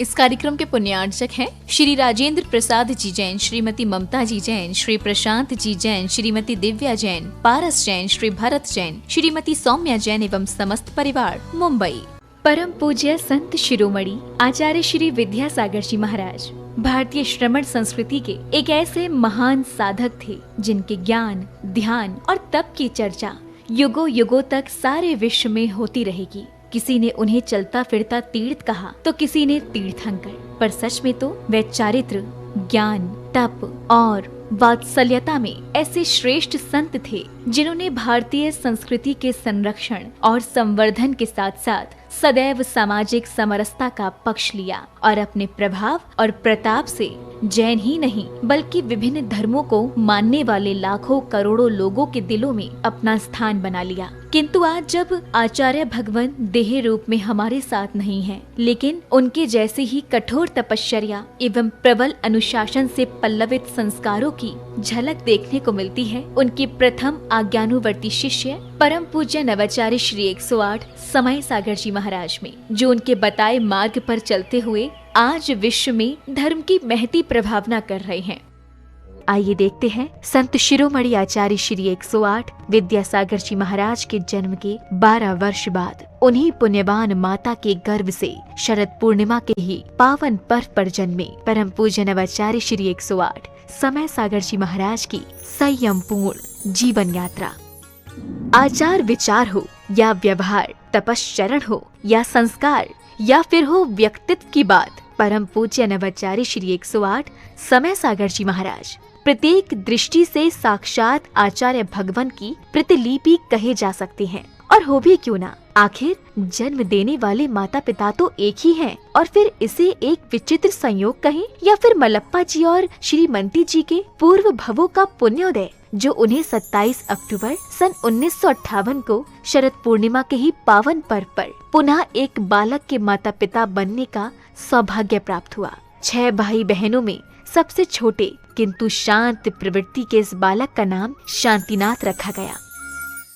इस कार्यक्रम के पुण्यार्चक हैं श्री राजेंद्र प्रसाद जी जैन, श्रीमती ममता जी जैन, श्री प्रशांत जी जैन, श्रीमती दिव्या जैन, पारस जैन, श्री भरत जैन, श्रीमती सौम्या जैन एवं समस्त परिवार, मुंबई। परम पूज्य संत शिरोमणि आचार्य श्री विद्यासागर जी महाराज भारतीय श्रमण संस्कृति के एक ऐसे महान साधक थे जिनके ज्ञान, ध्यान और तप की चर्चा युगों युगों तक सारे विश्व में होती रहेगी। किसी ने उन्हें चलता फिरता तीर्थ कहा तो किसी ने तीर्थंकर, पर सच में तो वे चारित्र, ज्ञान, तप और वात्सल्यता में ऐसे श्रेष्ठ संत थे जिन्होंने भारतीय संस्कृति के संरक्षण और संवर्धन के साथ साथ सदैव सामाजिक समरसता का पक्ष लिया और अपने प्रभाव और प्रताप से जैन ही नहीं बल्कि विभिन्न धर्मों को मानने वाले लाखों करोड़ों लोगों के दिलों में अपना स्थान बना लिया। किंतु आज जब आचार्य भगवान देह रूप में हमारे साथ नहीं हैं, लेकिन उनके जैसे ही कठोर तपश्चर्या एवं प्रबल अनुशासन से पल्लवित संस्कारों की झलक देखने को मिलती है, उनके प्रथम आज्ञानुवर्ती शिष्य परम पूज्य नवाचार्य श्री 108 समय सागर जी महाराज में, जो उनके बताए मार्ग पर चलते हुए आज विश्व में धर्म की महती प्रभावना कर रहे हैं। आइए देखते हैं संत शिरोमणि आचार्य श्री 108 विद्यासागर जी महाराज के जन्म के 12 वर्ष बाद उन्हीं पुण्यवान माता के गर्भ से शरद पूर्णिमा के ही पावन पर्व पर जन्मे परम पूज्य नवाचार्य श्री 108 समय सागर जी महाराज की संयम पूर्ण जीवन यात्रा। आचार विचार हो या व्यवहार, तपश्चरण हो या संस्कार या फिर हो व्यक्तित्व की बात, परम पूज्य नवाचार्य श्री 108 समय सागर जी महाराज प्रत्येक दृष्टि से साक्षात आचार्य भगवान की प्रतिलिपि कहे जा सकते हैं। और हो भी क्यों ना, आखिर जन्म देने वाले माता पिता तो एक ही हैं, और फिर इसे एक विचित्र संयोग कहें या फिर मलप्पा जी और श्रीमती जी के पूर्व भवों का पुण्योदय, जो उन्हें 27 अक्टूबर सन 1958 को शरद पूर्णिमा के ही पावन पर्व पर पुनः एक बालक के माता पिता बनने का सौभाग्य प्राप्त हुआ। 6 भाई बहनों में सबसे छोटे किंतु शांत प्रवृत्ति के इस बालक का नाम शांतिनाथ रखा गया।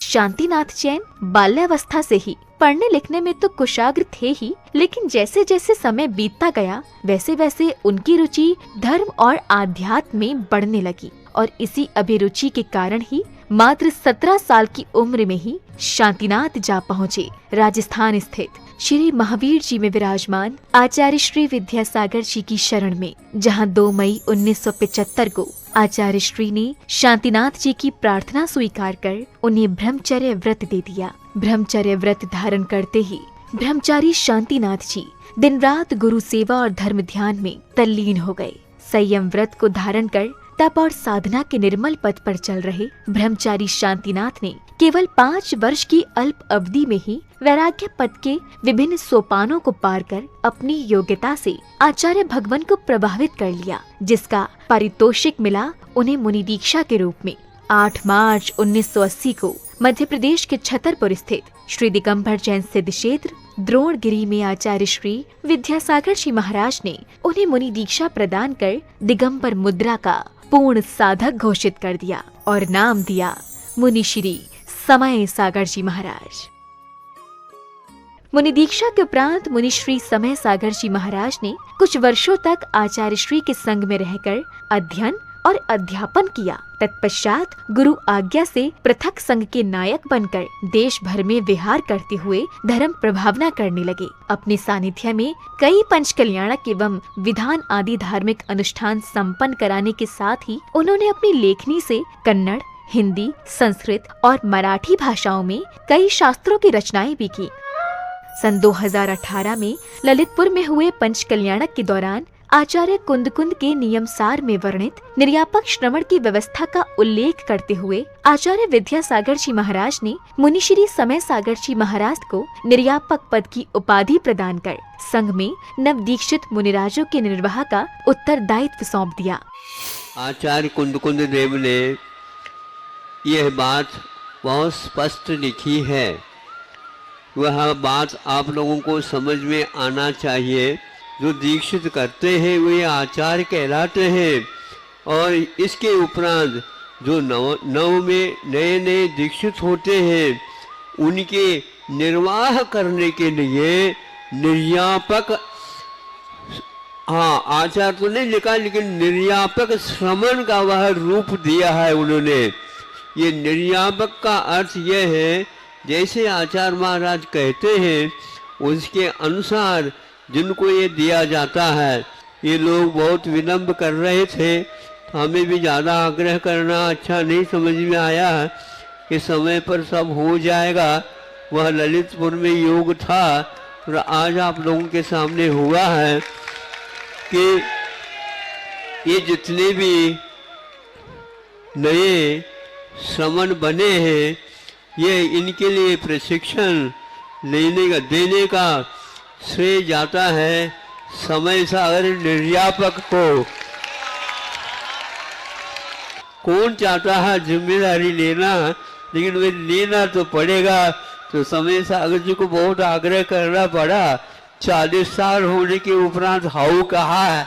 शांतिनाथ जैन बाल्यावस्था से ही पढ़ने लिखने में तो कुशाग्र थे ही, लेकिन जैसे जैसे समय बीतता गया वैसे वैसे उनकी रुचि धर्म और आध्यात्म में बढ़ने लगी, और इसी अभिरुचि के कारण ही मात्र 17 साल की उम्र में ही शांतिनाथ जा पहुँचे राजस्थान स्थित श्री महावीर जी में विराजमान आचार्य श्री विद्यासागर जी की शरण में, जहां 2 मई 1975 को आचार्य श्री ने शांतिनाथ जी की प्रार्थना स्वीकार कर उन्हें ब्रह्मचर्य व्रत दे दिया। ब्रह्मचर्य व्रत धारण करते ही ब्रह्मचारी शांतिनाथ जी दिन रात गुरु सेवा और धर्म ध्यान में तल्लीन हो गए। संयम व्रत को धारण कर तप और साधना के निर्मल पथ पर चल रहे ब्रह्मचारी शांतिनाथ ने केवल 5 वर्ष की अल्प अवधि में ही वैराग्य पद के विभिन्न सोपानों को पार कर अपनी योग्यता से आचार्य भगवान को प्रभावित कर लिया, जिसका पारितोषिक मिला उन्हें मुनि दीक्षा के रूप में। 8 मार्च 1980 को मध्य प्रदेश के छतरपुर स्थित श्री दिगंबर जैन सिद्ध क्षेत्र द्रोणगिरी में आचार्य श्री विद्यासागर जी महाराज ने उन्हें मुनि दीक्षा प्रदान कर दिगंबर मुद्रा का पूर्ण साधक घोषित कर दिया और नाम दिया मुनि श्री समय सागर जी महाराज। मुनि दीक्षा के उपरांत मुनि श्री समय सागर जी महाराज ने कुछ वर्षों तक आचार्य श्री के संग में रहकर अध्ययन और अध्यापन किया। तत्पश्चात गुरु आज्ञा से पृथक संघ के नायक बनकर देश भर में विहार करते हुए धर्म प्रभावना करने लगे। अपने सानिध्य में कई पंच कल्याणक एवं विधान आदि धार्मिक अनुष्ठान संपन्न कराने के साथ ही उन्होंने अपनी लेखनी से कन्नड़, हिंदी, संस्कृत और मराठी भाषाओं में कई शास्त्रों की रचनाएं भी की। सन 2018 में ललितपुर में हुए पंच कल्याणक के दौरान आचार्य कुंद के नियम सार में वर्णित निर्यापक श्रवण की व्यवस्था का उल्लेख करते हुए आचार्य विद्यासागर जी महाराज ने मुनि श्री समय सागर जी महाराज को निर्यापक पद की उपाधि प्रदान कर संघ में नव दीक्षित मुनिराजों के निर्वाह का उत्तरदायित्व सौंप दिया। आचार्य कुंद देव ने यह बात बहुत स्पष्ट लिखी है, वह बात आप लोगों को समझ में आना चाहिए। जो दीक्षित करते हैं वे आचार्य कहलाते हैं, और इसके उपरांत जो नव में नए दीक्षित होते हैं उनके निर्वाह करने के लिए निर्यापक हाँ, आचार तो नहीं लिखा, लेकिन निर्यापक श्रमण का वह रूप दिया है उन्होंने। ये निर्यापक का अर्थ यह है, जैसे आचार्य महाराज कहते हैं उसके अनुसार जिनको ये दिया जाता है। ये लोग बहुत विलंब कर रहे थे, तो हमें भी ज़्यादा आग्रह करना अच्छा नहीं समझ में आया कि समय पर सब हो जाएगा। वह ललितपुर में योग था और आज आप लोगों के सामने हुआ है कि ये जितने भी नए श्रमण बने हैं, ये इनके लिए प्रशिक्षण देने का श्रेय जाता है समय सागर निर्यापक को। कौन चाहता है जिम्मेदारी लेना, लेकिन वे लेना तो पड़ेगा। तो समय सागर जी को बहुत आग्रह करना पड़ा। 40 साल होने के उपरांत हाउ कहा है।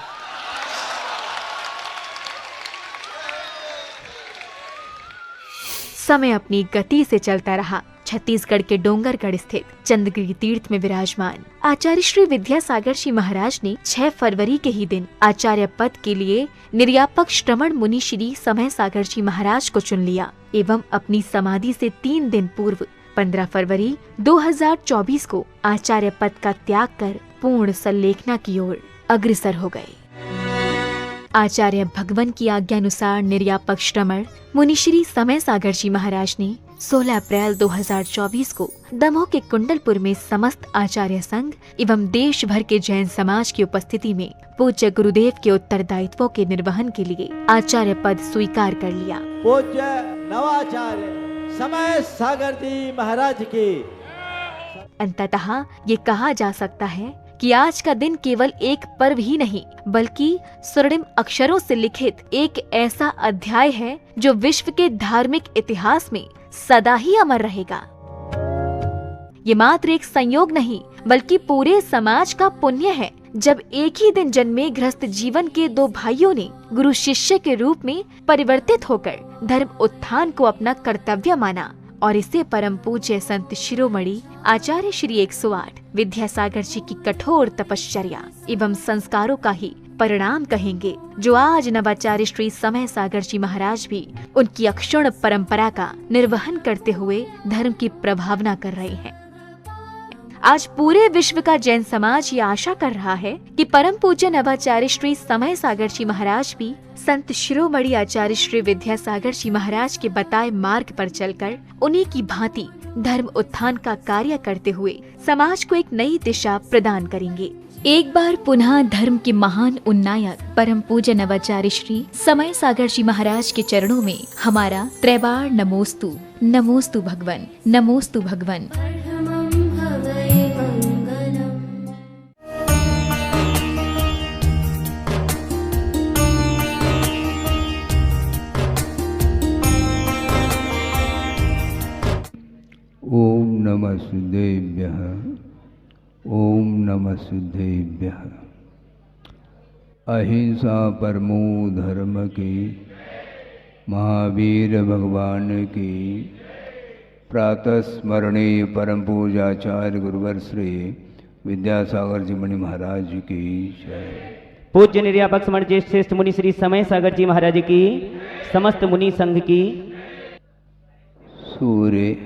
समय अपनी गति से चलता रहा। छत्तीसगढ़ के डोंगरगढ़ स्थित चंद्रगिरी तीर्थ में विराजमान आचार्य श्री विद्यासागर जी महाराज ने 6 फरवरी के ही दिन आचार्य पद के लिए निर्यापक श्रमण मुनि श्री समय सागर जी महाराज को चुन लिया एवं अपनी समाधि से 3 दिन पूर्व 15 फरवरी 2024 को आचार्य पद का त्याग कर पूर्ण संलेखना की ओर अग्रसर हो गए। आचार्य भगवान की आज्ञानुसार निर्यापक श्रमण मुनिश्री समय सागर जी महाराज ने 16 अप्रैल 2024 को दमोह के कुंडलपुर में समस्त आचार्य संघ एवं देश भर के जैन समाज की उपस्थिति में पूज्य गुरुदेव के उत्तरदायित्वों के निर्वहन के लिए आचार्य पद स्वीकार कर लिया। पूज्य नवाचार्य समय सागर जी महाराज की। अंततः ये कहा जा सकता है कि आज का दिन केवल एक पर्व ही नहीं बल्कि स्वर्णिम अक्षरों से लिखित एक ऐसा अध्याय है जो विश्व के धार्मिक इतिहास में सदा ही अमर रहेगा। ये मात्र एक संयोग नहीं बल्कि पूरे समाज का पुण्य है जब एक ही दिन जन्मे गृहस्थ जीवन के 2 भाइयों ने गुरु शिष्य के रूप में परिवर्तित होकर धर्म उत्थान को अपना कर्तव्य माना और इसे परम पूज्य संत शिरोमणि आचार्य श्री 108 विद्यासागर जी की कठोर तपश्चर्या एवं संस्कारों का ही परिणाम कहेंगे, जो आज नवाचार्य श्री समय सागर जी महाराज भी उनकी अक्षुण्ण परंपरा का निर्वहन करते हुए धर्म की प्रभावना कर रहे हैं। आज पूरे विश्व का जैन समाज ये आशा कर रहा है कि परम पूज्य नवाचार्य श्री समय सागर जी महाराज भी संत शिरोमणि आचार्य श्री विद्यासागर जी महाराज के बताए मार्ग पर चलकर उन्हीं की भांति धर्म उत्थान का कार्य करते हुए समाज को एक नई दिशा प्रदान करेंगे। एक बार पुनः धर्म के महान उन्नायक परम पूज्य नवाचार्य श्री समय सागर जी महाराज के चरणों में हमारा त्रैबार नमोस्तु। नमोस्तु भगवन, नमोस्तु भगवन। ओम नमः सिद्धेभ्यः, ओम नमः सिद्धेभ्यः। अहिंसा परमो धर्म की, महावीर भगवान की प्रातः स्मरणे परम पूजाचार्य गुरुवर श्री विद्यासागर जी मुनि महाराज की जय। पूज्य निर्यापक स्मरण ज्येष्ठ श्रेष्ठ मुनि श्री समय सागर जी महाराज की, समस्त मुनि संघ की। सूर्य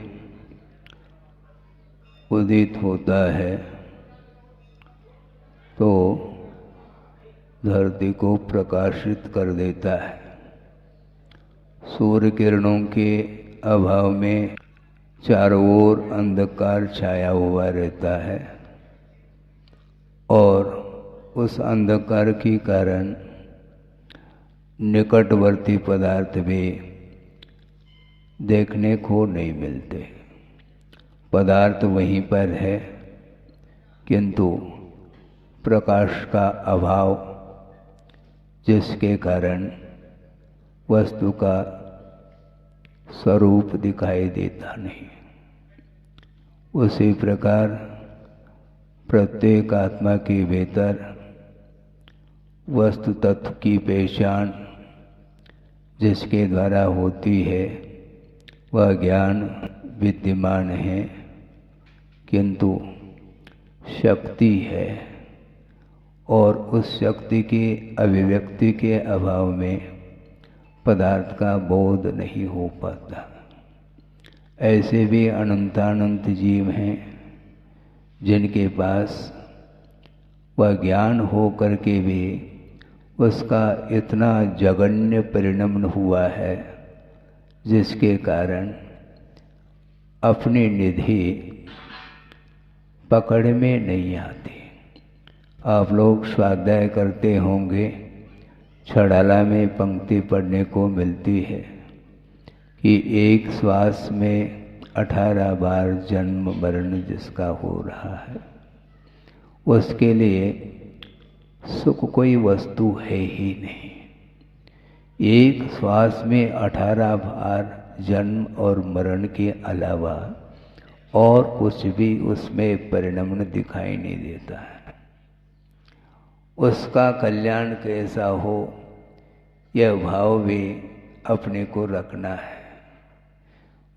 उदित होता है तो धरती को प्रकाशित कर देता है। सूर्य किरणों के अभाव में चारों ओर अंधकार छाया हुआ रहता है और उस अंधकार के कारण निकटवर्ती पदार्थ भी देखने को नहीं मिलते। पदार्थ वहीं पर है किंतु प्रकाश का अभाव, जिसके कारण वस्तु का स्वरूप दिखाई देता नहीं। उसी प्रकार प्रत्येक आत्मा के भीतर वस्तु तत्व की पहचान जिसके द्वारा होती है वह ज्ञान विद्यमान है, किंतु शक्ति है और उस शक्ति की अभिव्यक्ति के अभाव में पदार्थ का बोध नहीं हो पाता। ऐसे भी अनंतानंत जीव हैं जिनके पास वह ज्ञान हो करके भी उसका इतना जघन्य परिणमन हुआ है जिसके कारण अपनी निधि पकड़ में नहीं आती। आप लोग स्वाध्याय करते होंगे, छड़ाला में पंक्ति पढ़ने को मिलती है कि एक श्वास में 18 बार जन्म मरण जिसका हो रहा है, उसके लिए सुख कोई वस्तु है ही नहीं। एक श्वास में 18 बार जन्म और मरण के अलावा और कुछ भी उसमें परिणमन दिखाई नहीं देता है। उसका कल्याण कैसा हो यह भाव भी अपने को रखना है।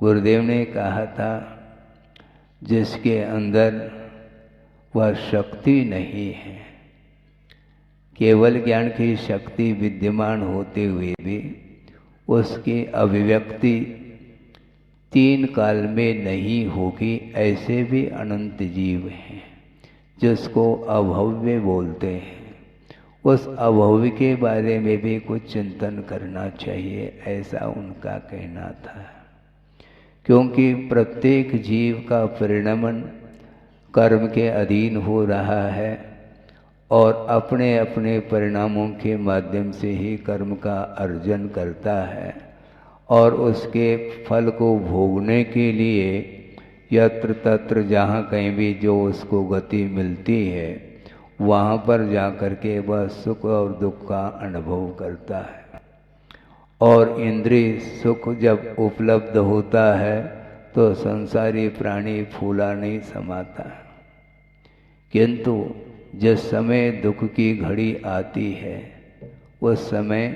गुरुदेव ने कहा था, जिसके अंदर वह शक्ति नहीं है, केवल ज्ञान की शक्ति विद्यमान होते हुए भी उसकी अभिव्यक्ति 3 काल में नहीं होगी, ऐसे भी अनंत जीव हैं जिसको अभव्य बोलते हैं। उस अभव्य के बारे में भी कुछ चिंतन करना चाहिए, ऐसा उनका कहना था। क्योंकि प्रत्येक जीव का परिणमन कर्म के अधीन हो रहा है और अपने अपने परिणामों के माध्यम से ही कर्म का अर्जन करता है और उसके फल को भोगने के लिए यत्र तत्र जहाँ कहीं भी जो उसको गति मिलती है वहाँ पर जा कर के वह सुख और दुख का अनुभव करता है। और इंद्रिय सुख जब उपलब्ध होता है तो संसारी प्राणी फूला नहीं समाता। किंतु जिस समय दुख की घड़ी आती है उस समय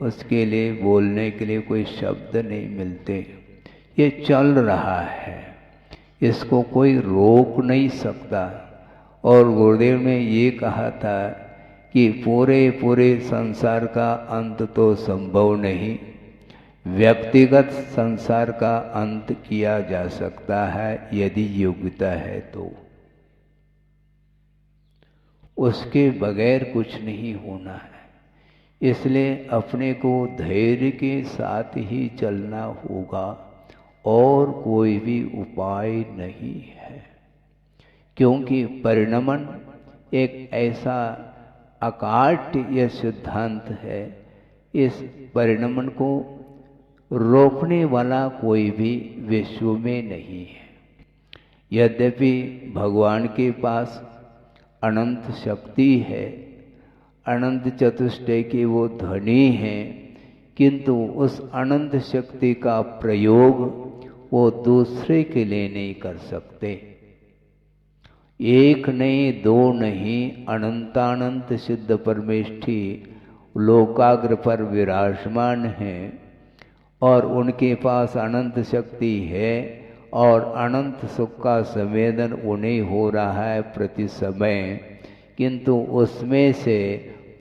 उसके लिए बोलने के लिए कोई शब्द नहीं मिलते। ये चल रहा है, इसको कोई रोक नहीं सकता। और गुरुदेव ने ये कहा था कि पूरे संसार का अंत तो संभव नहीं, व्यक्तिगत संसार का अंत किया जा सकता है यदि योग्यता है तो। उसके बगैर कुछ नहीं होना है। इसलिए अपने को धैर्य के साथ ही चलना होगा और कोई भी उपाय नहीं है। क्योंकि परिणमन एक ऐसा अकाट्य यह सिद्धांत है, इस परिणमन को रोकने वाला कोई भी विश्व में नहीं है। यद्यपि भगवान के पास अनंत शक्ति है, अनंत चतुष्टय के वो धनी हैं, किंतु उस अनंत शक्ति का प्रयोग वो दूसरे के लिए नहीं कर सकते। एक नहीं, दो नहीं, अनंतानंत सिद्ध परमेष्ठी लोकाग्र पर विराजमान हैं और उनके पास अनंत शक्ति है और अनंत सुख का संवेदन उन्हें हो रहा है प्रति समय। किंतु उसमें से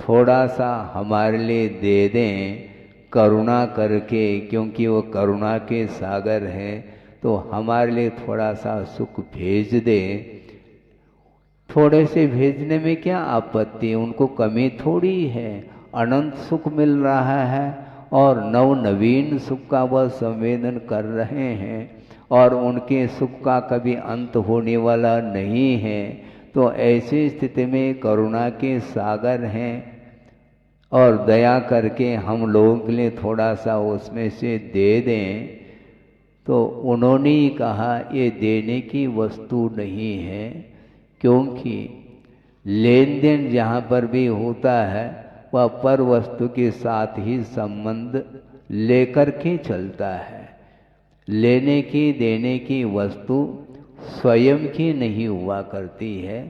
थोड़ा सा हमारे लिए दे दें करुणा करके, क्योंकि वो करुणा के सागर हैं, तो हमारे लिए थोड़ा सा सुख भेज दें। थोड़े से भेजने में क्या आपत्ति, उनको कमी थोड़ी है। अनंत सुख मिल रहा है और नवीन सुख का वह संवेदन कर रहे हैं और उनके सुख का कभी अंत होने वाला नहीं है। तो ऐसी स्थिति में करुणा के सागर हैं और दया करके हम लोगों के लिए थोड़ा सा उसमें से दे दें। तो उन्होंने ही कहा ये देने की वस्तु नहीं है, क्योंकि लेन देन जहाँ पर भी होता है वह पर वस्तु के साथ ही संबंध लेकर के चलता है। लेने की देने की वस्तु स्वयं की नहीं हुआ करती है,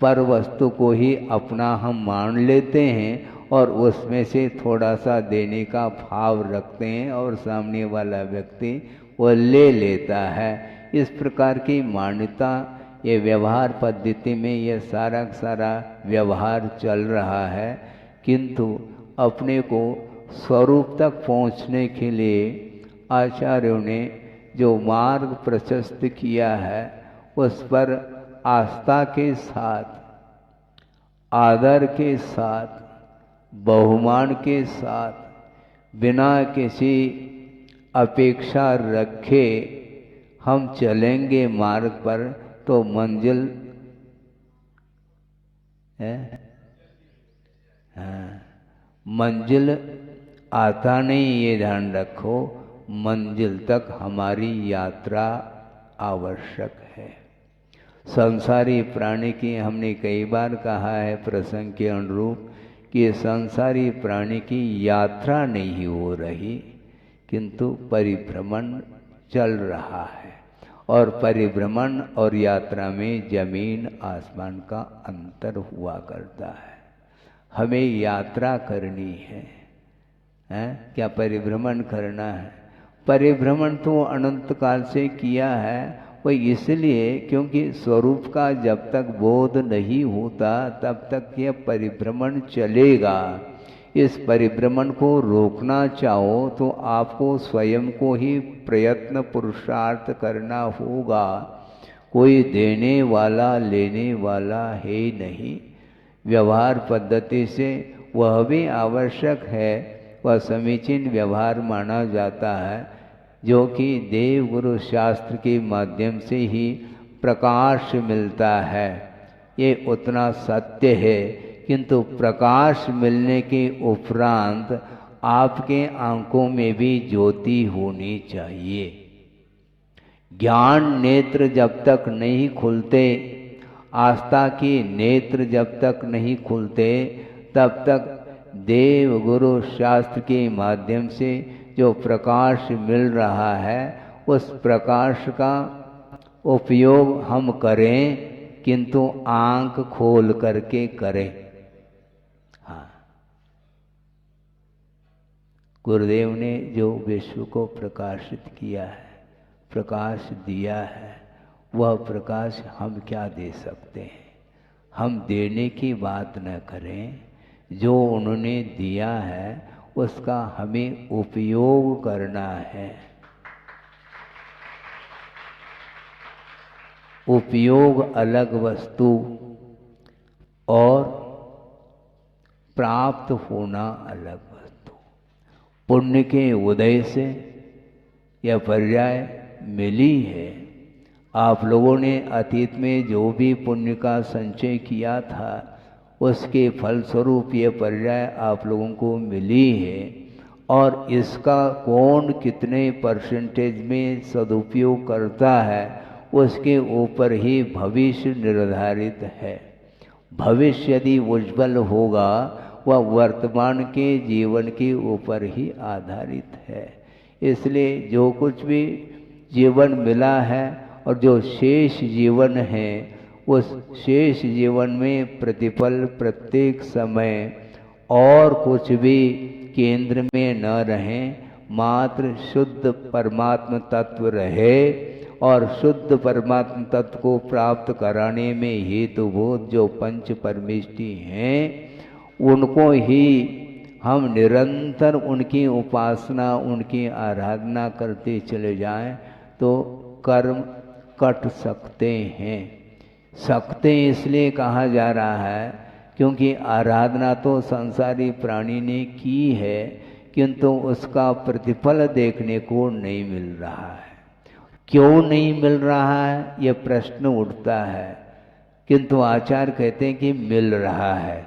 पर वस्तु को ही अपना हम मान लेते हैं और उसमें से थोड़ा सा देने का भाव रखते हैं और सामने वाला व्यक्ति वो ले लेता है। इस प्रकार की मान्यता ये व्यवहार पद्धति में ये सारा सारा व्यवहार चल रहा है, किंतु अपने को स्वरूप तक पहुँचने के लिए आचार्यों ने जो मार्ग प्रशस्त किया है उस पर आस्था के साथ, आदर के साथ, बहुमान के साथ, बिना किसी अपेक्षा रखे हम चलेंगे मार्ग पर तो मंजिल है। हाँ, मंजिल आता नहीं, ये ध्यान रखो, मंजिल तक हमारी यात्रा आवश्यक है। संसारी प्राणी की हमने कई बार कहा है प्रसंग के अनुरूप कि संसारी प्राणी की यात्रा नहीं हो रही, किंतु परिभ्रमण चल रहा है, और परिभ्रमण और यात्रा में जमीन आसमान का अंतर हुआ करता है। हमें यात्रा करनी है, क्या परिभ्रमण करना है? परिभ्रमण तो अनंत काल से किया है, वो इसलिए क्योंकि स्वरूप का जब तक बोध नहीं होता तब तक यह परिभ्रमण चलेगा। इस परिभ्रमण को रोकना चाहो तो आपको स्वयं को ही प्रयत्न पुरुषार्थ करना होगा। कोई देने वाला लेने वाला है नहीं। व्यवहार पद्धति से वह भी आवश्यक है, वह समीचीन व्यवहार माना जाता है, जो कि देव गुरु शास्त्र के माध्यम से ही प्रकाश मिलता है। ये उतना सत्य है, किंतु प्रकाश मिलने के उपरांत आपके आंखों में भी ज्योति होनी चाहिए। ज्ञान नेत्र जब तक नहीं खुलते, आस्था के नेत्र जब तक नहीं खुलते, तब तक देव गुरु शास्त्र के माध्यम से जो प्रकाश मिल रहा है उस प्रकाश का उपयोग हम करें, किंतु आंख खोल करके करें। हाँ, गुरुदेव ने जो विश्व को प्रकाशित किया है, प्रकाश दिया है, वह प्रकाश हम क्या दे सकते हैं? हम देने की बात न करें, जो उन्होंने दिया है उसका हमें उपयोग करना है। उपयोग अलग वस्तु और प्राप्त होना अलग वस्तु। पुण्य के उदय से यह पर्याय मिली है। आप लोगों ने अतीत में जो भी पुण्य का संचय किया था उसके फलस्वरूप ये पर्याय आप लोगों को मिली है, और इसका कौन कितने परसेंटेज में सदुपयोग करता है उसके ऊपर ही भविष्य निर्धारित है। भविष्य यदि उज्ज्वल होगा वह वर्तमान के जीवन के ऊपर ही आधारित है। इसलिए जो कुछ भी जीवन मिला है और जो शेष जीवन है, उस शेष जीवन में प्रतिपल प्रत्येक समय और कुछ भी केंद्र में न रहें, मात्र शुद्ध परमात्म तत्व रहे, और शुद्ध परमात्म तत्व को प्राप्त कराने में हेतुभूत जो पंच परमेष्टि हैं उनको ही हम निरंतर उनकी उपासना, उनकी आराधना करते चले जाएं तो कर्म कट सकते हैं। सकते इसलिए कहा जा रहा है क्योंकि आराधना तो संसारी प्राणी ने की है, किंतु उसका प्रतिफल देखने को नहीं मिल रहा है। क्यों नहीं मिल रहा है यह प्रश्न उठता है, किंतु आचार्य कहते हैं कि मिल रहा है।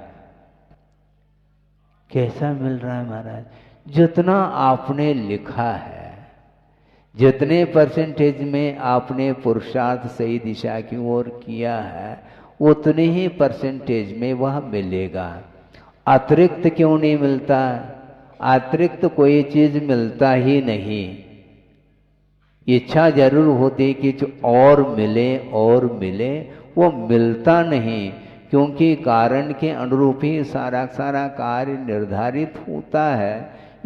कैसा मिल रहा है महाराज? जितना आपने लिखा है, जितने परसेंटेज में आपने पुरुषार्थ सही दिशा की ओर किया है, उतने ही परसेंटेज में वह मिलेगा। अतिरिक्त क्यों नहीं मिलता? अतिरिक्त कोई चीज मिलता ही नहीं। इच्छा जरूर होती कि जो और मिले और मिले, वो मिलता नहीं, क्योंकि कारण के अनुरूप ही सारा सारा कार्य निर्धारित होता है।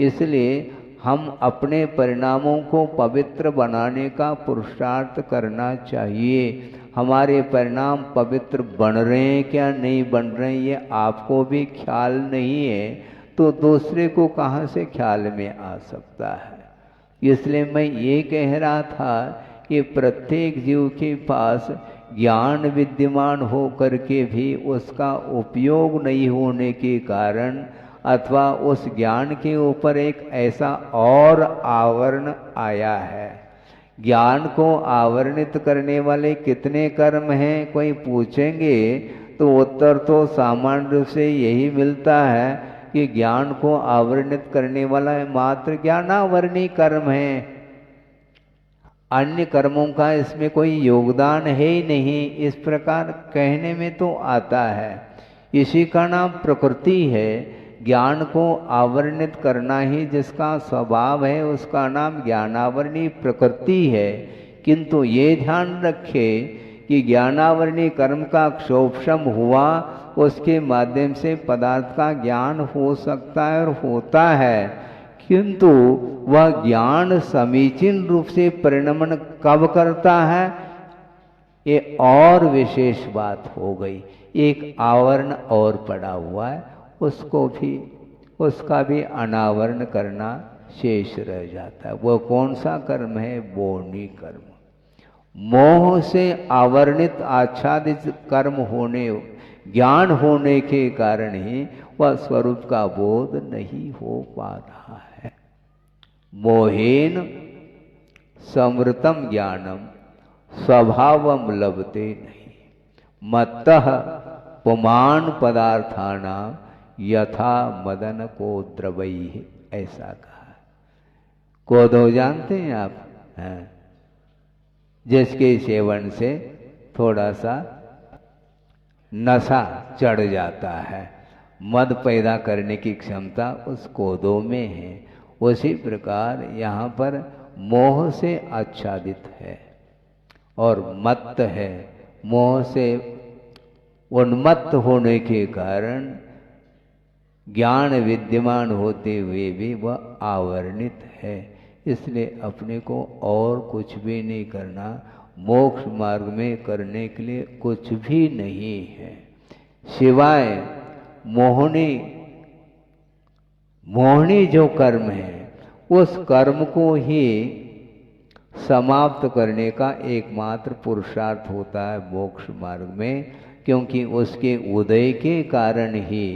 इसलिए हम अपने परिणामों को पवित्र बनाने का पुरुषार्थ करना चाहिए। हमारे परिणाम पवित्र बन रहे हैं क्या नहीं बन रहे हैं ये आपको भी ख्याल नहीं है, तो दूसरे को कहाँ से ख्याल में आ सकता है। इसलिए मैं ये कह रहा था कि प्रत्येक जीव के पास ज्ञान विद्यमान हो करके भी उसका उपयोग नहीं होने के कारण, अथवा उस ज्ञान के ऊपर एक ऐसा और आवरण आया है। ज्ञान को आवरणित करने वाले कितने कर्म हैं कोई पूछेंगे तो उत्तर तो सामान्य रूप से यही मिलता है कि ज्ञान को आवरणित करने वाला मात्र ज्ञानावरणी कर्म है, अन्य कर्मों का इसमें कोई योगदान है ही नहीं, इस प्रकार कहने में तो आता है। इसी का नाम प्रकृति है। ज्ञान को आवरणित करना ही जिसका स्वभाव है उसका नाम ज्ञानावरणी प्रकृति है। किंतु ये ध्यान रखे कि ज्ञानावरणी कर्म का क्षोभशम हुआ, उसके माध्यम से पदार्थ का ज्ञान हो सकता है और होता है, किंतु वह ज्ञान समीचीन रूप से परिणमन कब करता है ये और विशेष बात हो गई। एक आवरण और पड़ा हुआ है, उसका भी अनावरण करना शेष रह जाता है। वह कौन सा कर्म है? बोनी कर्म। मोह से आवरणित आच्छादित कर्म होने, ज्ञान होने के कारण ही वह स्वरूप का बोध नहीं हो पा रहा है। मोहेन समृतम ज्ञानम स्वभावम लभते नहीं, मत्तः पुमान पदार्थानां यथा मदन को द्रवई, ऐसा कहा। कोदो जानते हैं आप? हैं? जिसके सेवन से थोड़ा सा नशा चढ़ जाता है, मद पैदा करने की क्षमता उस कोदो में है। उसी प्रकार यहाँ पर मोह से आच्छादित है और मत्त है। मोह से उन्मत्त होने के कारण ज्ञान विद्यमान होते हुए भी वह आवरणित है। इसलिए अपने को और कुछ भी नहीं करना, मोक्ष मार्ग में करने के लिए कुछ भी नहीं है सिवाय मोहनी जो कर्म है उस कर्म को ही समाप्त करने का एकमात्र पुरुषार्थ होता है मोक्ष मार्ग में, क्योंकि उसके उदय के कारण ही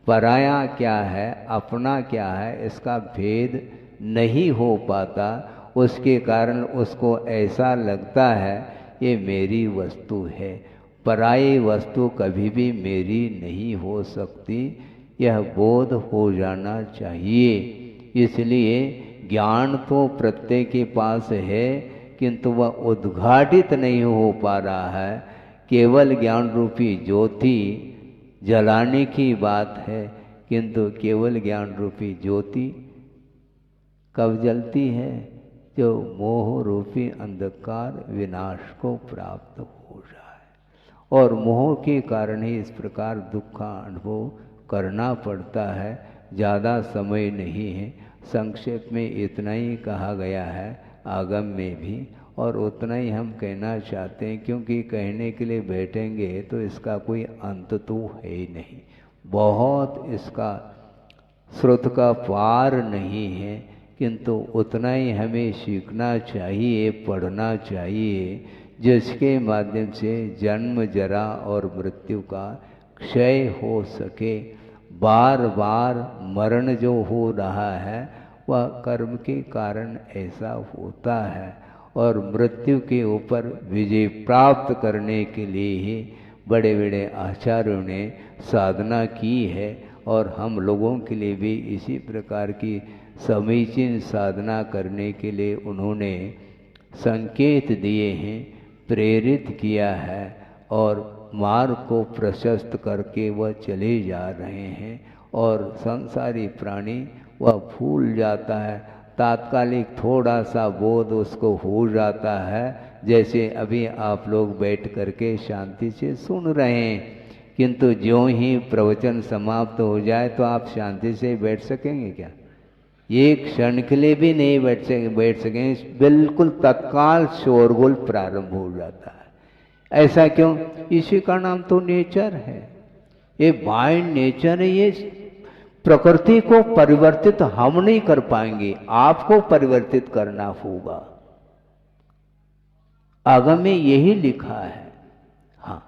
पराया क्या है अपना क्या है इसका भेद नहीं हो पाता। उसके कारण उसको ऐसा लगता है ये मेरी वस्तु है, पराई वस्तु कभी भी मेरी नहीं हो सकती, यह बोध हो जाना चाहिए। इसलिए ज्ञान तो प्रत्येक के पास है किंतु वह उद्घाटित नहीं हो पा रहा है। केवल ज्ञान रूपी ज्योति जलाने की बात है, किंतु केवल ज्ञान रूपी ज्योति कब जलती है? जो मोह रूपी अंधकार विनाश को प्राप्त हो जाए। और मोह के कारण ही इस प्रकार दुख का अनुभव करना पड़ता है। ज़्यादा समय नहीं है, संक्षेप में इतना ही कहा गया है आगम में भी, और उतना ही हम कहना चाहते हैं, क्योंकि कहने के लिए बैठेंगे तो इसका कोई अंत तो है ही नहीं। बहुत इसका स्रोत का पार नहीं है, किंतु उतना ही हमें सीखना चाहिए, पढ़ना चाहिए, जिसके माध्यम से जन्म जरा और मृत्यु का क्षय हो सके। बार बार मरण जो हो रहा है वह कर्म के कारण ऐसा होता है, और मृत्यु के ऊपर विजय प्राप्त करने के लिए ही बड़े बड़े आचार्यों ने साधना की है, और हम लोगों के लिए भी इसी प्रकार की समीचीन साधना करने के लिए उन्होंने संकेत दिए हैं, प्रेरित किया है, और मार्ग को प्रशस्त करके वह चले जा रहे हैं। और संसारी प्राणी वह भूल जाता है, तात्कालिक थोड़ा सा बोध उसको हो जाता है, जैसे अभी आप लोग बैठ करके शांति से सुन रहे हैं, किंतु ज्यों ही प्रवचन समाप्त हो जाए तो आप शांति से बैठ सकेंगे क्या? एक क्षण के लिए भी नहीं बैठ सके, बिल्कुल तत्काल शोरगुल प्रारंभ हो जाता है। ऐसा क्यों? इसी का नाम तो नेचर है, ये बाय नेचर है। ये प्रकृति को परिवर्तित हम नहीं कर पाएंगे, आपको परिवर्तित करना होगा। आगम में यही लिखा है। हाँ,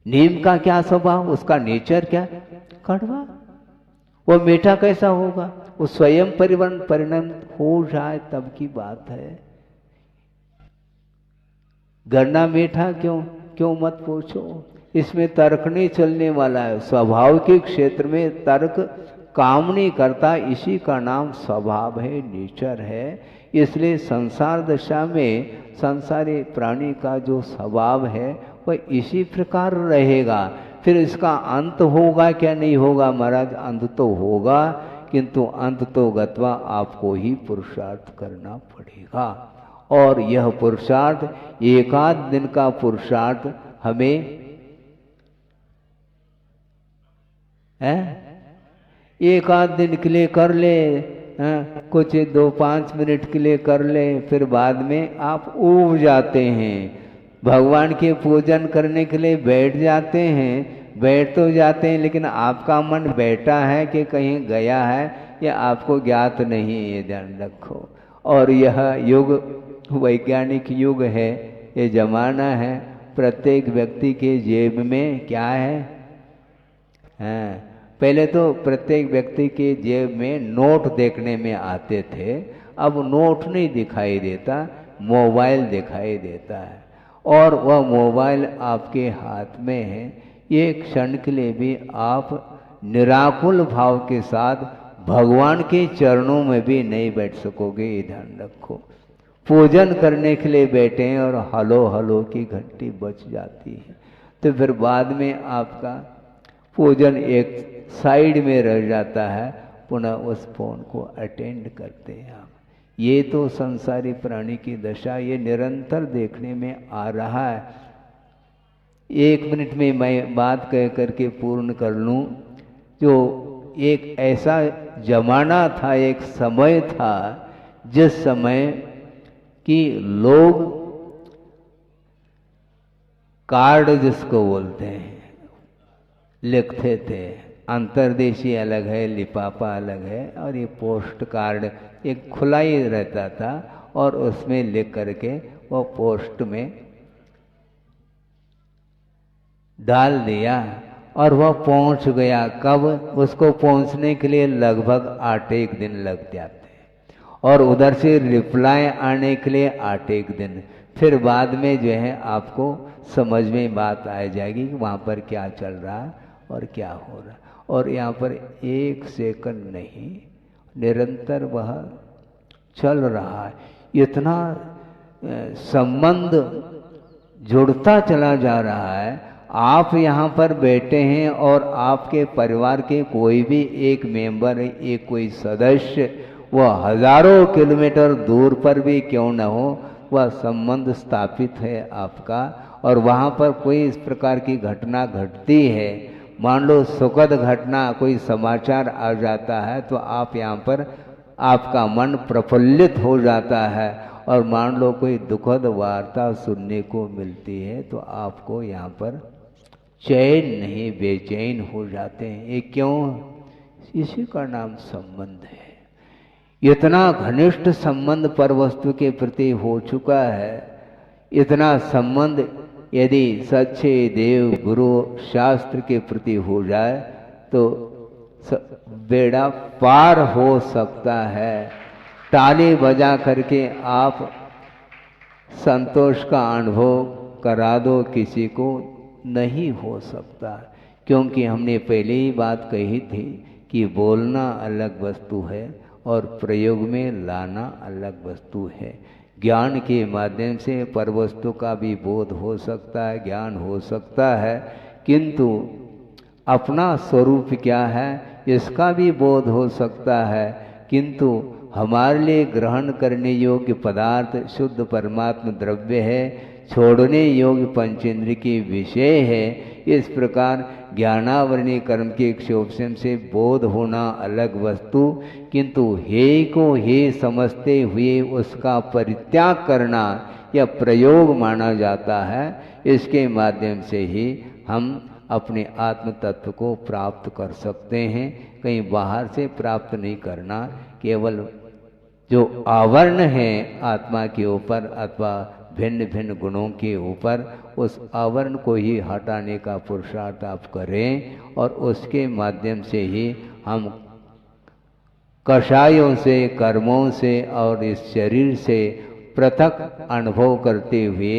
नीम का क्या स्वभाव, उसका नेचर क्या? कड़वा। वो मीठा कैसा होगा? वो स्वयं परिणाम हो जाए तब की बात है। गन्ना मीठा क्यों क्यों मत पूछो, इसमें तर्क नहीं चलने वाला है। स्वभाव के क्षेत्र में तर्क काम नहीं करता, इसी का नाम स्वभाव है, नेचर है। इसलिए संसार दशा में संसारी प्राणी का जो स्वभाव है वह इसी प्रकार रहेगा। फिर इसका अंत होगा क्या? नहीं होगा महाराज, अंत तो होगा, किंतु अंत तो गत्वा आपको ही पुरुषार्थ करना पड़ेगा। और यह पुरुषार्थ एकाध दिन का पुरुषार्थ हमें एक आध दिन के लिए कर ले, कुछ 2-5 मिनट के लिए कर ले, फिर बाद में आप ऊब जाते हैं। भगवान के पूजन करने के लिए बैठ जाते हैं, बैठ तो जाते हैं, लेकिन आपका मन बैठा है कि कहीं गया है, यह आपको ज्ञात नहीं है, ये ध्यान रखो। और यह युग वैज्ञानिक युग है, ये जमाना है। प्रत्येक व्यक्ति के जेब में क्या है? पहले तो प्रत्येक व्यक्ति के जेब में नोट देखने में आते थे, अब नोट नहीं दिखाई देता, मोबाइल दिखाई देता है। और वह मोबाइल आपके हाथ में है। ये क्षण के लिए भी आप निराकुल भाव के साथ भगवान के चरणों में भी नहीं बैठ सकोगे, ये ध्यान रखो। पूजन करने के लिए बैठे हैं और हलो हलो की घंटी बज जाती है, तो फिर बाद में आपका पूजन एक साइड में रह जाता है, पुनः उस फोन को अटेंड करते हैं आप। ये तो संसारी प्राणी की दशा, ये निरंतर देखने में आ रहा है। 1 मिनट में मैं बात कह करके पूर्ण कर लूँ। जो एक ऐसा जमाना था, एक समय था, जिस समय कि लोग कार्ड जिसको बोलते हैं लिखते थे। अंतर्देशीय अलग है, लिफाफा अलग है, और ये पोस्ट कार्ड एक खुला ही रहता था, और उसमें लिख करके वो पोस्ट में डाल दिया और वह पहुंच गया। कब? उसको पहुंचने के लिए लगभग 8-1 दिन लग जाते, और उधर से रिप्लाई आने के लिए 8-1 दिन। फिर बाद में जो है आपको समझ में बात आ जाएगी कि वहाँ पर क्या चल रहा है और क्या हो रहा है। और यहाँ पर 1 सेकंड नहीं, निरंतर वह चल रहा है। इतना संबंध जुड़ता चला जा रहा है। आप यहाँ पर बैठे हैं और आपके परिवार के कोई भी एक मेंबर, एक कोई सदस्य, वह हजारों किलोमीटर दूर पर भी क्यों न हो, वह संबंध स्थापित है आपका। और वहाँ पर कोई इस प्रकार की घटना घटती है, मान लो सुखद घटना, कोई समाचार आ जाता है, तो आप यहाँ पर आपका मन प्रफुल्लित हो जाता है। और मान लो कोई दुखद वार्ता सुनने को मिलती है, तो आपको यहाँ पर चैन नहीं, बेचैन हो जाते हैं। ये क्यों? इसी का नाम संबंध है। इतना घनिष्ठ संबंध पर वस्तु के प्रति हो चुका है। इतना संबंध यदि सच्चे देव गुरु शास्त्र के प्रति हो जाए तो बेड़ा पार हो सकता है। ताली बजा करके आप संतोष का अनुभव करा दो किसी को, नहीं हो सकता। क्योंकि हमने पहले ही बात कही थी कि बोलना अलग वस्तु है और प्रयोग में लाना अलग वस्तु है। ज्ञान के माध्यम से परवस्तु का भी बोध हो सकता है, ज्ञान हो सकता है, किंतु अपना स्वरूप क्या है इसका भी बोध हो सकता है। किंतु हमारे लिए ग्रहण करने योग्य पदार्थ शुद्ध परमात्म द्रव्य है, छोड़ने योग्य पंचेंद्र के विषय है। इस प्रकार ज्ञानावरणीय कर्म के क्षोभन से बोध होना अलग वस्तु, किंतु हे को हे समझते हुए उसका परित्याग करना यह प्रयोग माना जाता है। इसके माध्यम से ही हम अपने आत्म तत्व को प्राप्त कर सकते हैं, कहीं बाहर से प्राप्त नहीं करना। केवल जो आवरण है आत्मा के ऊपर अथवा भिन्न भिन्न गुणों के ऊपर, उस आवरण को ही हटाने का पुरुषार्थ आप करें और उसके माध्यम से ही हम कषायों से, कर्मों से और इस शरीर से पृथक अनुभव करते हुए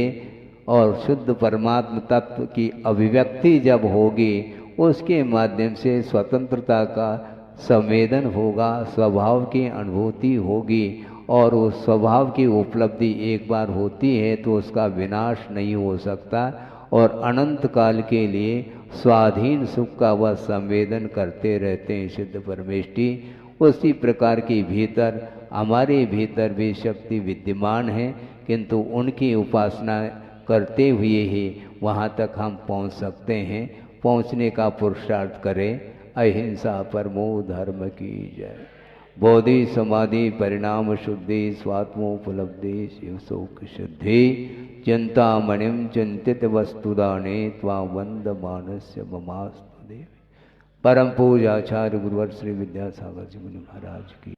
और शुद्ध परमात्म तत्व की अभिव्यक्ति जब होगी, उसके माध्यम से स्वतंत्रता का संवेदन होगा, स्वभाव की अनुभूति होगी और उस स्वभाव की उपलब्धि एक बार होती है तो उसका विनाश नहीं हो सकता और अनंत काल के लिए स्वाधीन सुख का वह संवेदन करते रहते हैं सिद्ध परमेष्टि। उसी प्रकार के भीतर हमारे भीतर भी शक्ति विद्यमान है, किंतु उनकी उपासना करते हुए ही वहाँ तक हम पहुँच सकते हैं। पहुँचने का पुरुषार्थ करें। अहिंसा परमो धर्म की जय। बोधि समाधि परिणाम शुद्धि स्वात्मोपलब्धि शिव शोक शुद्धि चिंतामणिम चिंतित वस्तुदाने त्वा वंद मानस्य ममास्तु देवी। परम पूज्य आचार्य गुरुवर श्री विद्यासागर जी मुनि महाराज की।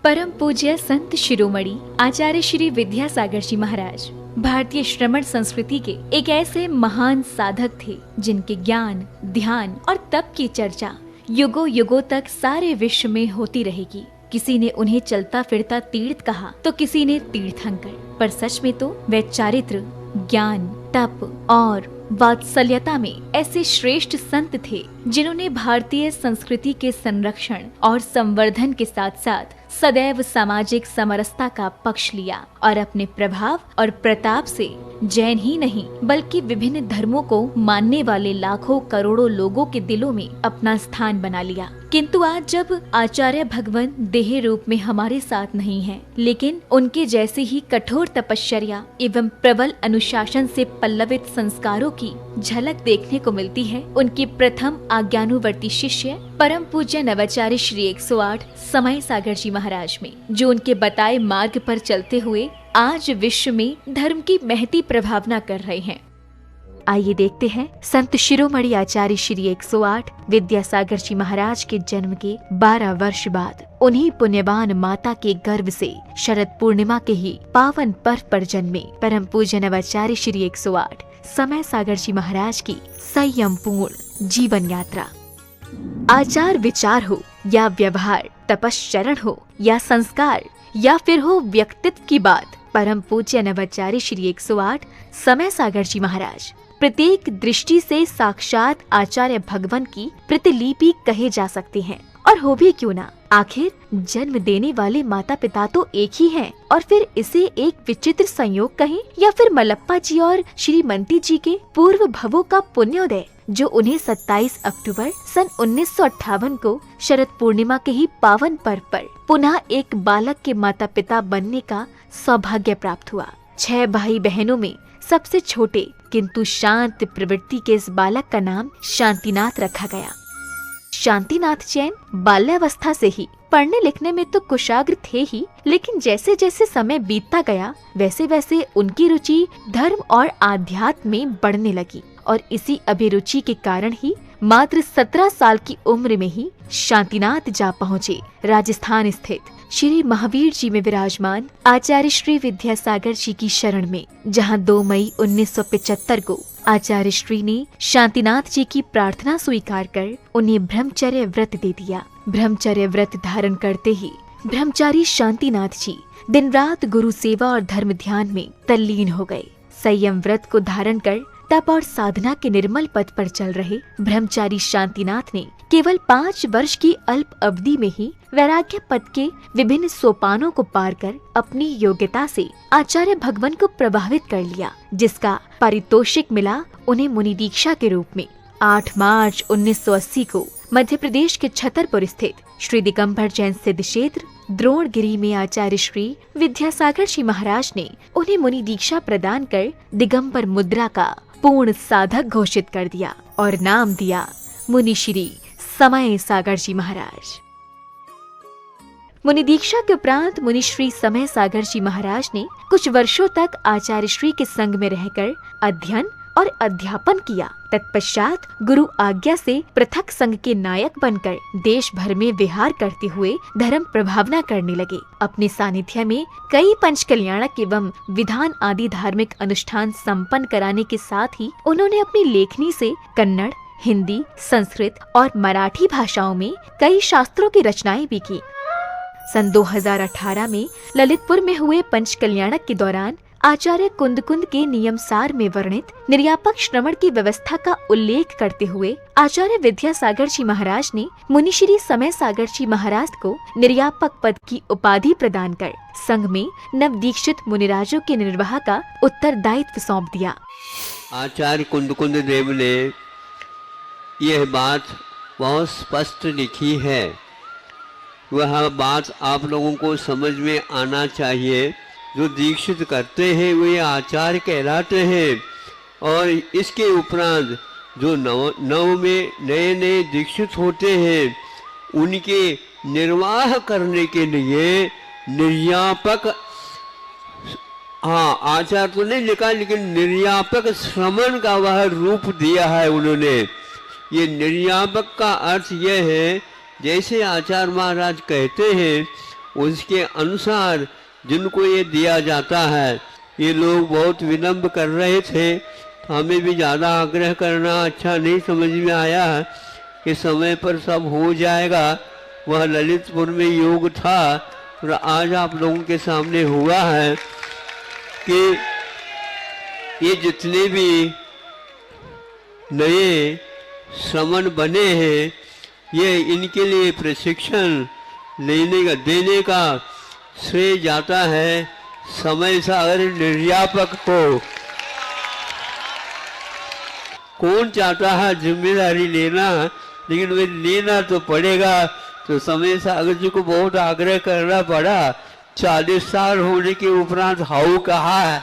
परम पूज्य संत शिरोमणि आचार्य श्री विद्यासागर जी महाराज भारतीय श्रमण संस्कृति के एक ऐसे महान साधक थे जिनके ज्ञान, ध्यान और तप की चर्चा युगों युगों तक सारे विश्व में होती रहेगी। किसी ने उन्हें चलता फिरता तीर्थ कहा तो किसी ने तीर्थंकर, पर सच में तो वे चारित्र, ज्ञान, तप और वात्सल्यता में ऐसे श्रेष्ठ संत थे जिन्होंने भारतीय संस्कृति के संरक्षण और संवर्धन के साथ साथ सदैव सामाजिक समरसता का पक्ष लिया और अपने प्रभाव और प्रताप से जैन ही नहीं बल्कि विभिन्न धर्मों को मानने वाले लाखों करोड़ों लोगों के दिलों में अपना स्थान बना लिया। किंतु आज जब आचार्य भगवान देह रूप में हमारे साथ नहीं हैं, लेकिन उनके जैसे ही कठोर तपश्चर्या एवं प्रबल अनुशासन से पल्लवित संस्कारों की झलक देखने को मिलती है, उनके प्रथम आज्ञानुवर्ती शिष्य परम पूज्य नवाचार्य श्री 108 समय सागर जी महाराज में, जो उनके बताए मार्ग पर चलते हुए आज विश्व में धर्म की महती प्रभावना कर रहे हैं। आइए देखते हैं संत शिरोमणि आचार्य श्री 108 विद्यासागर जी महाराज के जन्म के 12 वर्ष बाद उन्हीं पुण्यवान माता के गर्भ से शरद पूर्णिमा के ही पावन पर्व पर जन्मे परम पूज्य नवाचार्य श्री 108 समय सागर जी महाराज की संयम पूर्ण जीवन यात्रा। आचार विचार हो या व्यवहार, तपश्चरण हो या संस्कार या फिर हो व्यक्तित्व की बात, परम पूज्य नवाचार्य श्री 108 समय सागर जी महाराज प्रत्येक दृष्टि से साक्षात आचार्य भगवान की प्रतिलिपि कहे जा सकते हैं। और हो भी क्यों ना, आखिर जन्म देने वाले माता पिता तो एक ही हैं, और फिर इसे एक विचित्र संयोग कहें या फिर मलप्पा जी और श्रीमती जी के पूर्व भवों का पुण्योदय, जो उन्हें 27 अक्टूबर सन 1958 को शरद पूर्णिमा के ही पावन पर्व पर पुनः एक बालक के माता पिता बनने का सौभाग्य प्राप्त हुआ। 6 भाई बहनों में सबसे छोटे किंतु शांत प्रवृत्ति के इस बालक का नाम शांतिनाथ रखा गया। शांतिनाथ जैन बाल्यावस्था से ही पढ़ने लिखने में तो कुशाग्र थे ही, लेकिन जैसे जैसे समय बीतता गया वैसे वैसे उनकी रुचि धर्म और आध्यात्म में बढ़ने लगी और इसी अभिरुचि के कारण ही मात्र 17 साल की उम्र में ही शांतिनाथ जा पहुँचे राजस्थान स्थित श्री महावीर जी में विराजमान आचार्य श्री विद्यासागर जी की शरण में, जहां 2 मई 1975 को आचार्य श्री ने शांतिनाथ जी की प्रार्थना स्वीकार कर उन्हें ब्रह्मचर्य व्रत दे दिया। ब्रह्मचर्य व्रत धारण करते ही ब्रह्मचारी शांतिनाथ जी दिन रात गुरु सेवा और धर्म ध्यान में तल्लीन हो गए। संयम व्रत को धारण कर तप और साधना के निर्मल पथ पर चल रहे ब्रह्मचारी शांतिनाथ ने केवल 5 वर्ष की अल्प अवधि में ही वैराग्य पथ के विभिन्न सोपानों को पार कर अपनी योग्यता से आचार्य भगवान को प्रभावित कर लिया, जिसका पारितोषिक मिला उन्हें मुनि दीक्षा के रूप में। 8 मार्च 1980 को मध्य प्रदेश के छतरपुर स्थित श्री दिगंबर जैन सिद्ध क्षेत्र द्रोणगिरी में आचार्य श्री विद्यासागर जी महाराज ने उन्हें मुनि दीक्षा प्रदान कर दिगंबर मुद्रा का पूर्ण साधक घोषित कर दिया और नाम दिया मुनि श्री समय सागर जी महाराज। मुनि दीक्षा के उपरांत मुनि श्री समय सागर जी महाराज ने कुछ वर्षों तक आचार्य श्री के संग में रहकर अध्ययन और अध्यापन किया। तत्पश्चात गुरु आज्ञा से पृथक संघ के नायक बनकर देश भर में विहार करते हुए धर्म प्रभावना करने लगे। अपने सानिध्य में कई पंचकल्याणक एवं विधान आदि धार्मिक अनुष्ठान संपन्न कराने के साथ ही उन्होंने अपनी लेखनी से कन्नड़, हिंदी, संस्कृत और मराठी भाषाओं में कई शास्त्रों की रचनाएं भी की। सन 2018 में ललितपुर में हुए पंचकल्याणक के दौरान आचार्य कुंद के नियम सार में वर्णित निर्यापक श्रवण की व्यवस्था का उल्लेख करते हुए आचार्य विद्यासागर जी महाराज ने मुनि श्री समय सागर जी महाराज को निर्यापक पद की उपाधि प्रदान कर संघ में नव दीक्षित मुनिराजों के निर्वाह का उत्तरदायित्व सौंप दिया। आचार्य कुंद देव ने यह बात बहुत स्पष्ट लिखी है। वह बात आप लोगों को समझ में आना चाहिए। जो दीक्षित करते हैं वे आचार्य कहलाते हैं और इसके उपरांत जो नव में नए दीक्षित होते हैं उनके निर्वाह करने के लिए निर्यापक, हाँ आचार्य तो नहीं लिखा लेकिन निर्यापक श्रमण का वह रूप दिया है उन्होंने। ये निर्यापक का अर्थ यह है जैसे आचार्य महाराज कहते हैं उसके अनुसार जिनको ये दिया जाता है। ये लोग बहुत विलम्ब कर रहे थे तो हमें भी ज़्यादा आग्रह करना अच्छा नहीं समझ में आया कि समय पर सब हो जाएगा। वह ललितपुर में योग था और आज आप लोगों के सामने हुआ है कि ये जितने भी नए श्रमण बने हैं ये इनके लिए प्रशिक्षण देने का श्रेय जाता है समय सागर निर्यापक को। कौन चाहता है जिम्मेदारी लेना, लेकिन वे लेना तो पड़ेगा। तो समय सागर जी को बहुत आग्रह करना पड़ा। 40 साल होने के उपरांत हाउ कहा है।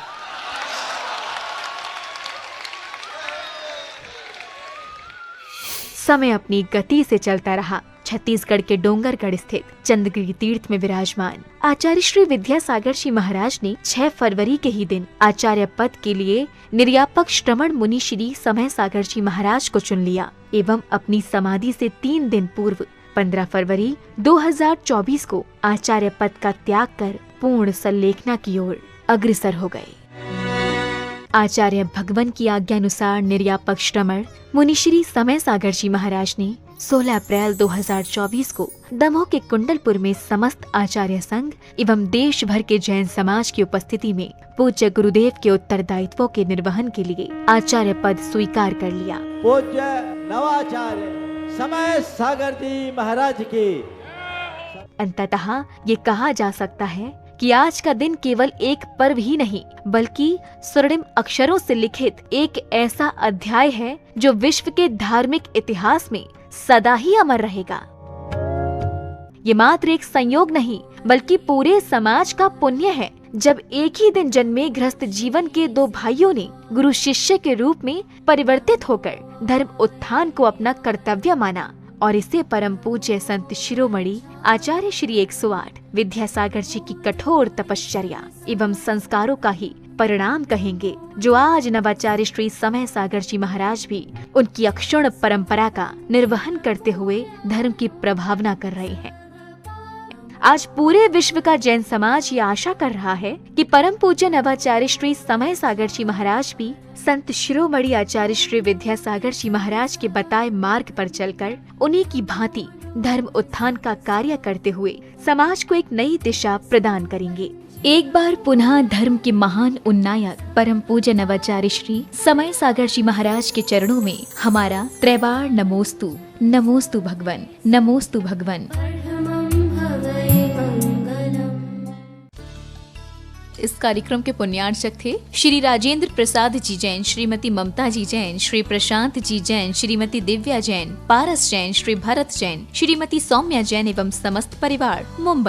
समय अपनी गति से चलता रहा। छत्तीसगढ़ के डोंगरगढ़ स्थित चंद्रगिरी तीर्थ में विराजमान आचार्य श्री विद्यासागर जी महाराज ने 6 फरवरी के ही दिन आचार्य पद के लिए निर्यापक श्रमण मुनि श्री समय सागर जी महाराज को चुन लिया एवं अपनी समाधि से 3 दिन पूर्व 15 फरवरी 2024 को आचार्य पद का त्याग कर पूर्ण संलेखना की ओर अग्रसर हो गए। आचार्य भगवान की आज्ञा अनुसार निर्यापक श्रमण मुनि श्री समय सागर जी महाराज ने 16 अप्रैल 2024 को दमोह के कुंडलपुर में समस्त आचार्य संघ एवं देश भर के जैन समाज की उपस्थिति में पूज्य गुरुदेव के उत्तरदायित्वों के निर्वहन के लिए आचार्य पद स्वीकार कर लिया। पूज्य नवाचार्य समय सागर जी महाराज की। अंततः ये कहा जा सकता है कि आज का दिन केवल एक पर्व ही नहीं बल्कि स्वर्णिम अक्षरों से लिखित एक ऐसा अध्याय है जो विश्व के धार्मिक इतिहास में सदा ही अमर रहेगा। ये मात्र एक संयोग नहीं बल्कि पूरे समाज का पुण्य है जब एक ही दिन जन्मे गृहस्थ जीवन के 2 भाइयों ने गुरु शिष्य के रूप में परिवर्तित होकर धर्म उत्थान को अपना कर्तव्य माना और इसे परम पूज्य संत शिरोमणि आचार्य श्री 108 विद्यासागर जी की कठोर तपश्चर्या एवं संस्कारों का ही परिणाम कहेंगे, जो आज नवाचार्य श्री समय सागर जी महाराज भी उनकी अक्षुण्ण परंपरा का निर्वहन करते हुए धर्म की प्रभावना कर रहे हैं। आज पूरे विश्व का जैन समाज ये आशा कर रहा है कि परम पूज्य नवाचार्य श्री समय सागर जी महाराज भी संत शिरोमणि आचार्य श्री विद्यासागर जी महाराज के बताए मार्ग पर चलकर उन्हीं की भांति धर्म उत्थान का कार्य करते हुए समाज को एक नई दिशा प्रदान करेंगे। एक बार पुनः धर्म के महान उन्नायक परम पूज्य नवाचार्य श्री समय सागर जी महाराज के चरणों में हमारा त्रैबार नमोस्तु। नमोस्तु भगवन, नमोस्तु भगवन। इस कार्यक्रम के पुण्यार्चक थे श्री राजेंद्र प्रसाद जी जैन, श्रीमती ममता जी जैन, श्री प्रशांत जी जैन, श्रीमती दिव्या जैन, पारस जैन, श्री भरत जैन, श्रीमती सौम्या जैन एवं समस्त परिवार, मुंबई।